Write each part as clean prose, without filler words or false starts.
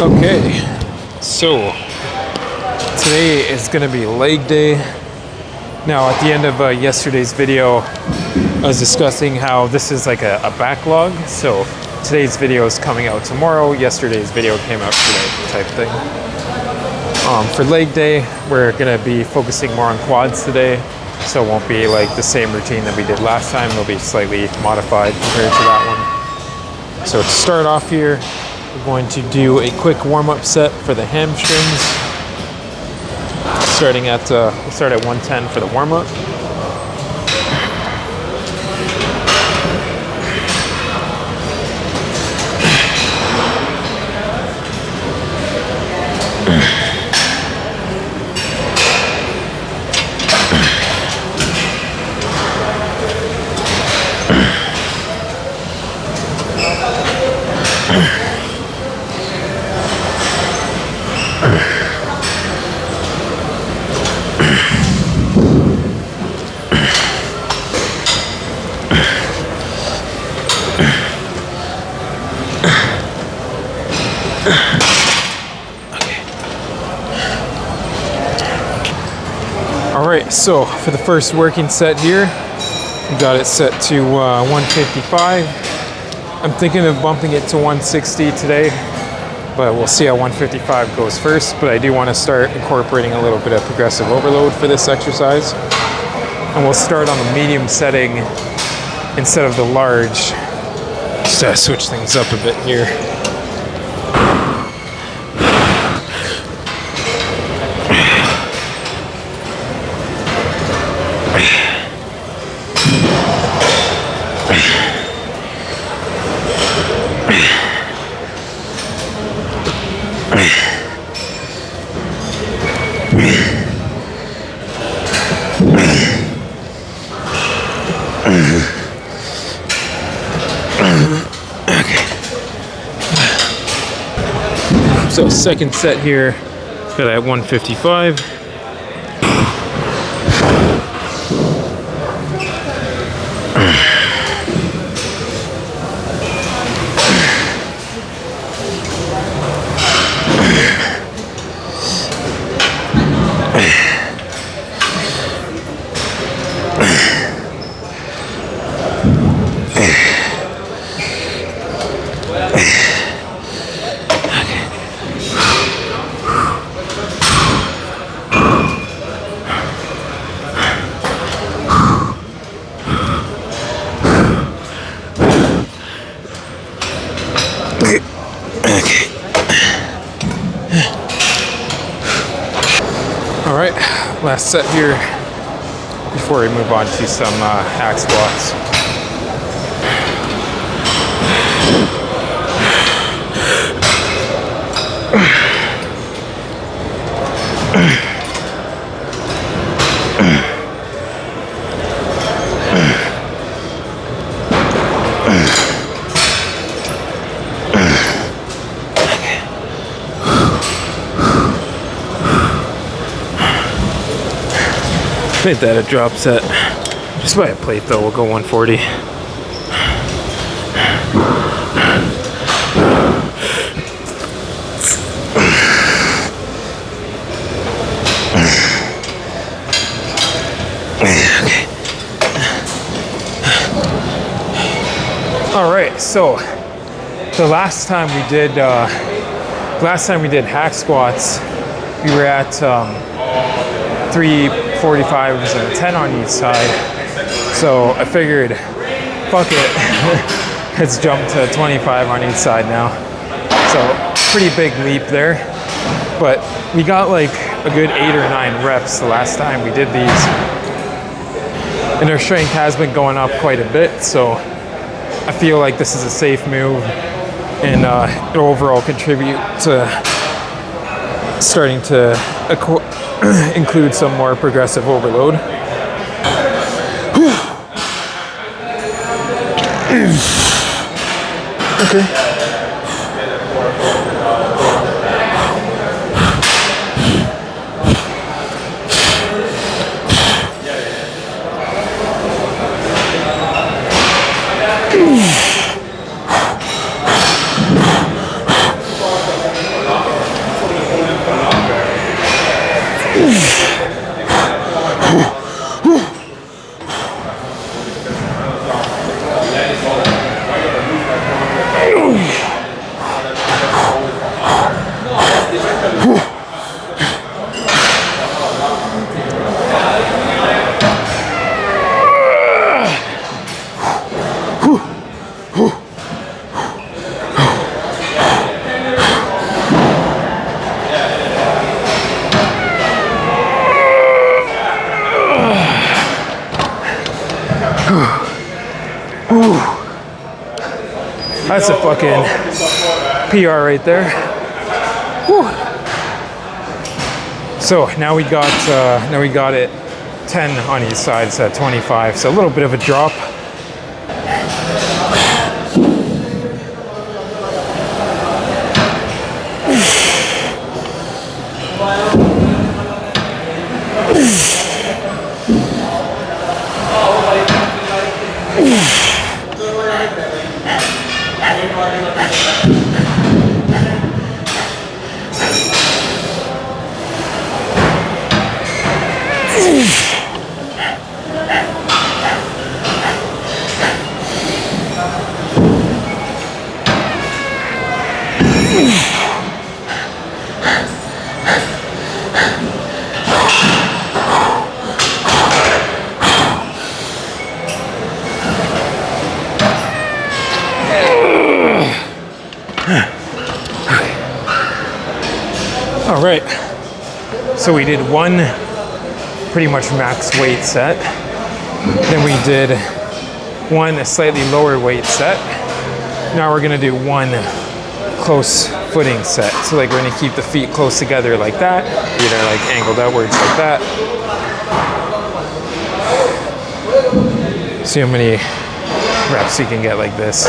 Okay, so today is going to be leg day. Now, at the end of yesterday's video, I was discussing how this is like a backlog. So today's video is coming out tomorrow. Yesterday's video came out today, type thing. For leg day, we're going to be focusing more on quads today. So it won't be like the same routine that we did last time. It'll be slightly modified compared to that one. So to start off here, we're going to do a quick warm-up set for the hamstrings. We'll start at 110 for the warm-up. Alright, so for the first working set here, we got it set to 155. I'm thinking of bumping it to 160 today, but we'll see how 155 goes first. But I do want to start incorporating a little bit of progressive overload for this exercise. And we'll start on the medium setting instead of the large. Just to switch things up a bit here. So second set here, got at 155. Alright, last set here before we move on to some hack squats. Made that a drop set. Just by a plate though, we'll go 140. Alright, so the last time we did hack squats, we were at 345s and a 10 on each side. So I figured, fuck it, let's jump to 25 on each side now. So pretty big leap there, but we got like a good 8 or 9 reps the last time we did these. And our strength has been going up quite a bit, so I feel like this is a safe move and it'll overall contribute to starting to include some more progressive overload. Okay. That's a fucking PR right there. Whew. So now we got it 10 on each side, so 25. So a little bit of a drop. All right, so we did one pretty much max weight set. Then we did one slightly lower weight set. Now we're gonna do one close footing set. So like we're gonna keep the feet close together like that, either like angled outwards like that. See how many reps you can get like this.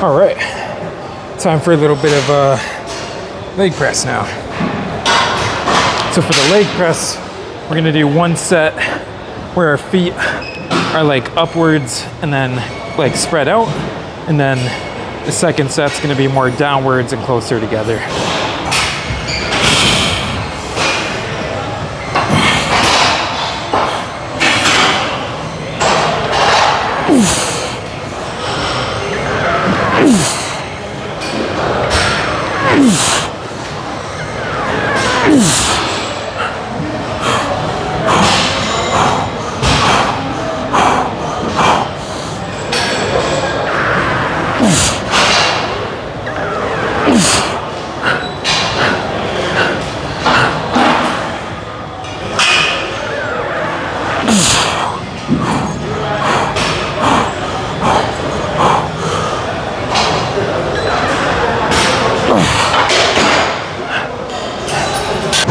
All right, time for a little bit of leg press now. So for the leg press, we're gonna do one set where our feet are like upwards and then like spread out. And then the second set's gonna be more downwards and closer together.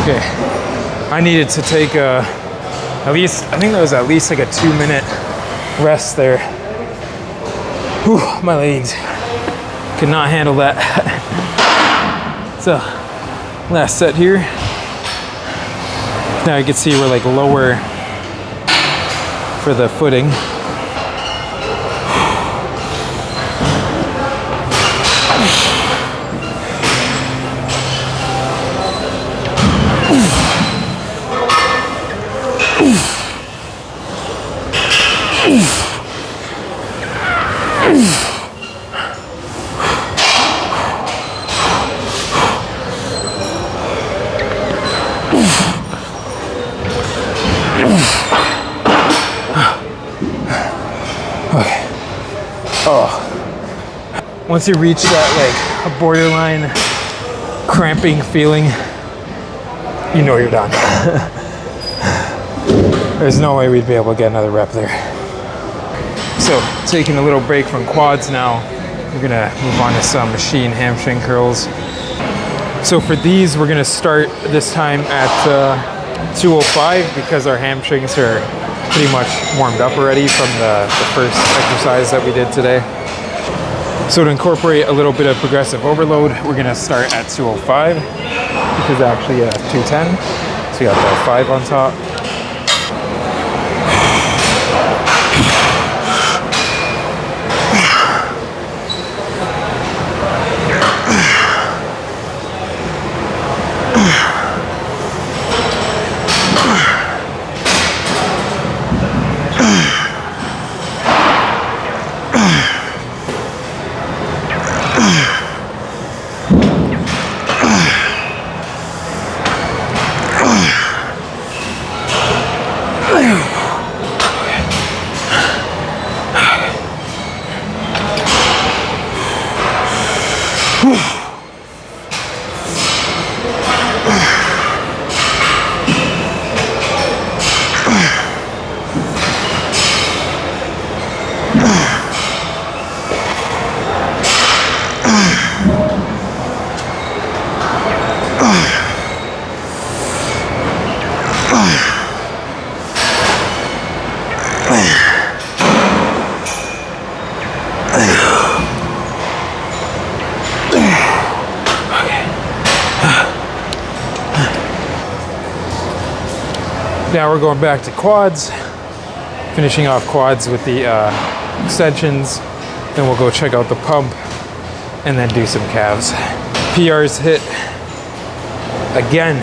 Okay, I needed to take at least, I think there was at least like a 2-minute rest there. Whew, my legs could not handle that. So, last set here. Now you can see we're like lower for the footing. once you reach that like a borderline cramping feeling, you know you're done. There's no way we'd be able to get another rep there. So taking a little break from quads now, we're gonna move on to some machine hamstring curls. So for these, we're gonna start this time at 205 because our hamstrings are pretty much warmed up already from the first exercise that we did today. So to incorporate a little bit of progressive overload, we're gonna start at 205, which is actually 210. So you got the 5 on top. Now we're going back to quads, finishing off quads with the extensions. Then we'll go check out the pump and then do some calves. PR's hit again.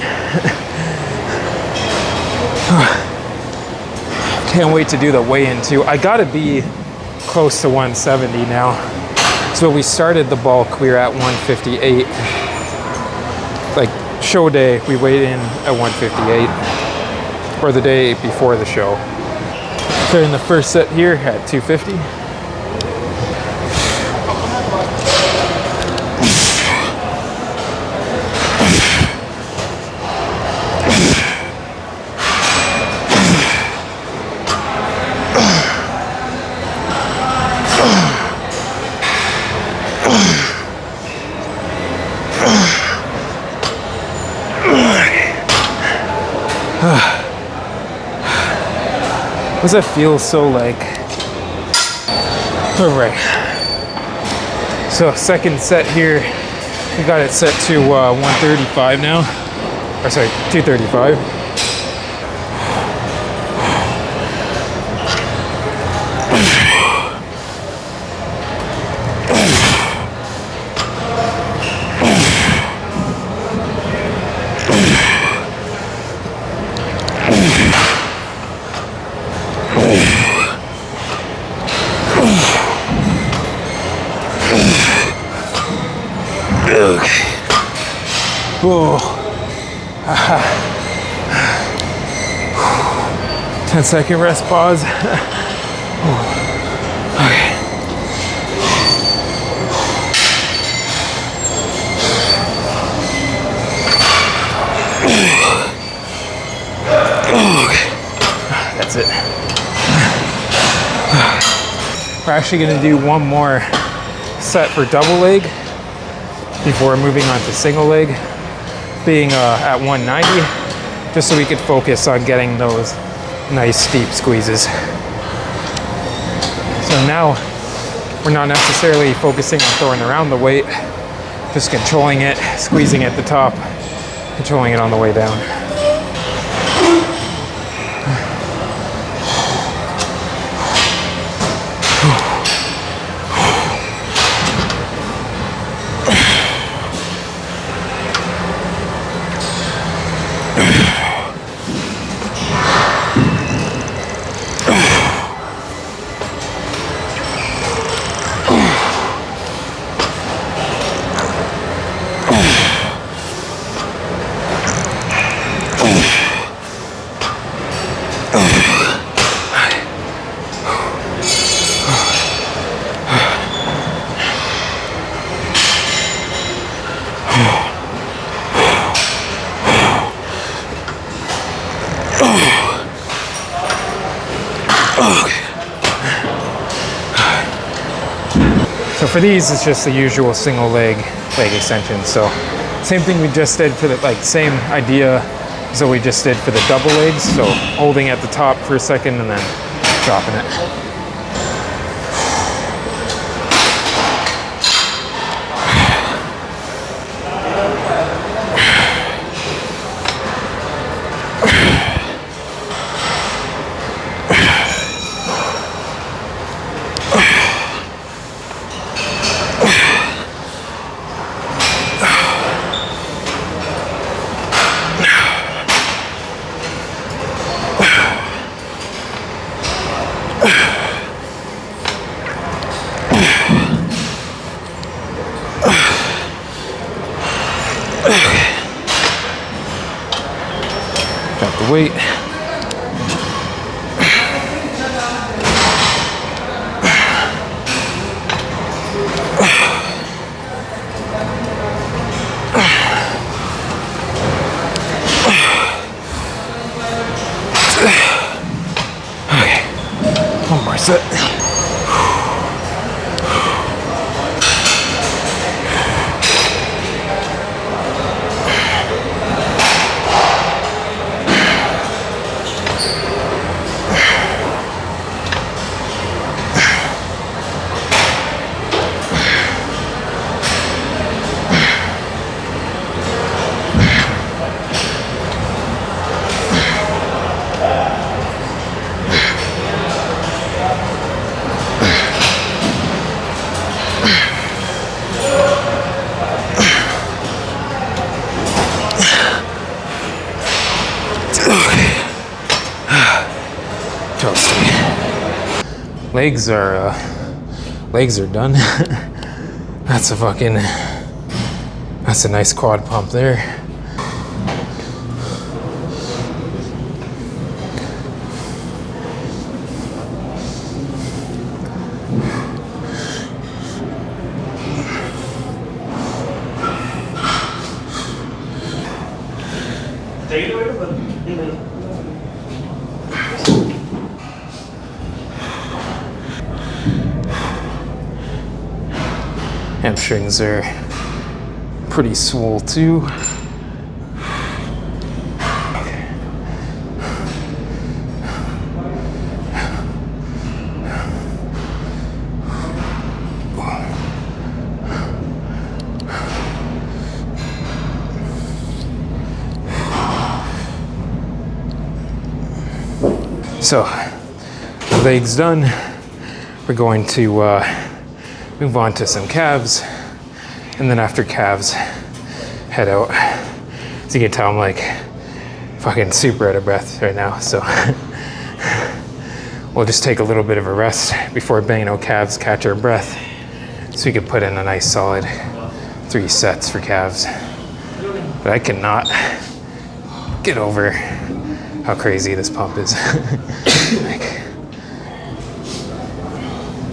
Can't wait to do the weigh-in too. I gotta be close to 170 now. So we started the bulk, we were at 158. Like show day, we weighed in at 158. Or the day before the show. Starting the first set here at 250. Does that feel so like? All right. So second set here, we got it set to 135 now. Or sorry, 235. Whoa. 10-second rest pause. Okay. That's it. We're actually going to do one more set for double leg before moving on to single leg, being at 190, just so we could focus on getting those nice steep squeezes. So now we're not necessarily focusing on throwing around the weight, just controlling it, squeezing at the top, controlling it on the way down. for these, it's just the usual single leg extension. So same thing we just did for the, like same idea as what we just did for the double legs. So holding at the top for a second and then dropping it. Drop the weight. Okay, one more set. Legs are done. That's a nice quad pump there. Hamstrings are pretty swole too. So, the legs done. We're going to move on to some calves, and then after calves, head out. As you can tell, I'm like fucking super out of breath right now, so we'll just take a little bit of a rest before banging out calves, catch our breath, so we can put in a nice solid 3 sets for calves. But I cannot get over how crazy this pump is. Like,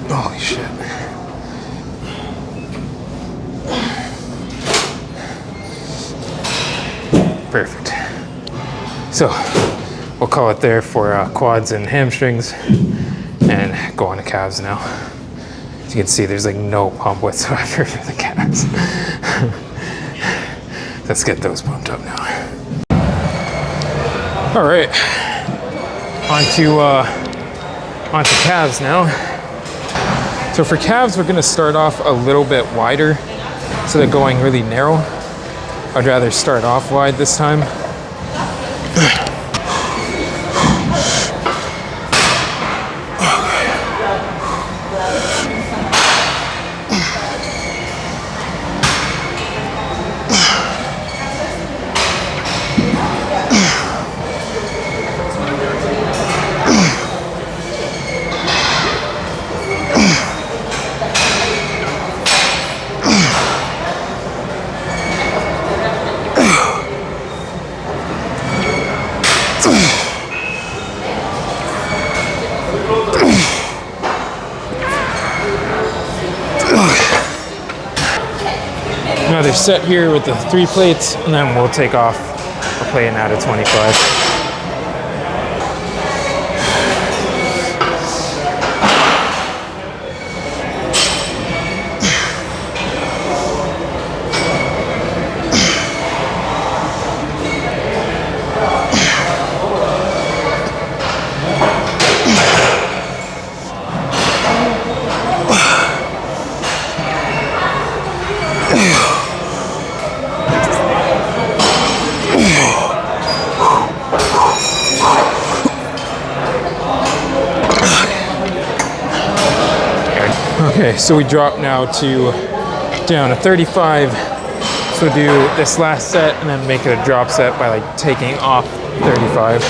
holy shit. Perfect. So we'll call it there for quads and hamstrings and go on to calves now. As you can see, there's like no pump whatsoever for the calves. Let's get those pumped up now. All right, onto calves now. So for calves, we're gonna start off a little bit wider, so they're going really narrow. I'd rather start off wide this time. Another set here with the 3 plates, and then we'll take off. We're playing out of 25. Okay, so we drop now to down to 35. So do this last set and then make it a drop set by like taking off 35.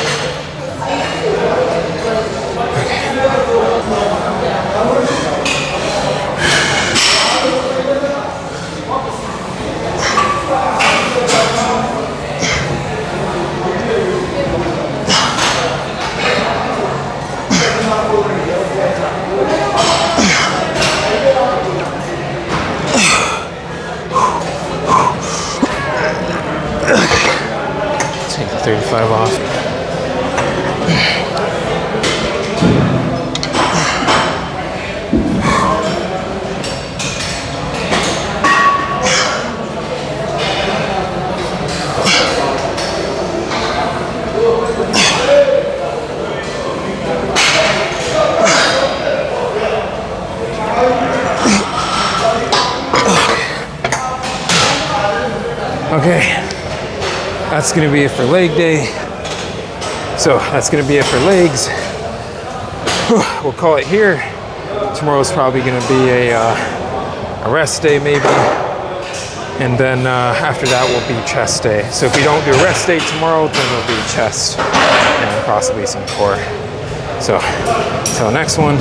Take the 35 off. Okay, that's gonna be it for leg day. So that's gonna be it for legs. We'll call it here. Tomorrow's probably gonna be a rest day maybe. And then after that will be chest day. So if we don't do a rest day tomorrow, then it'll be chest and possibly some core. So, till next one.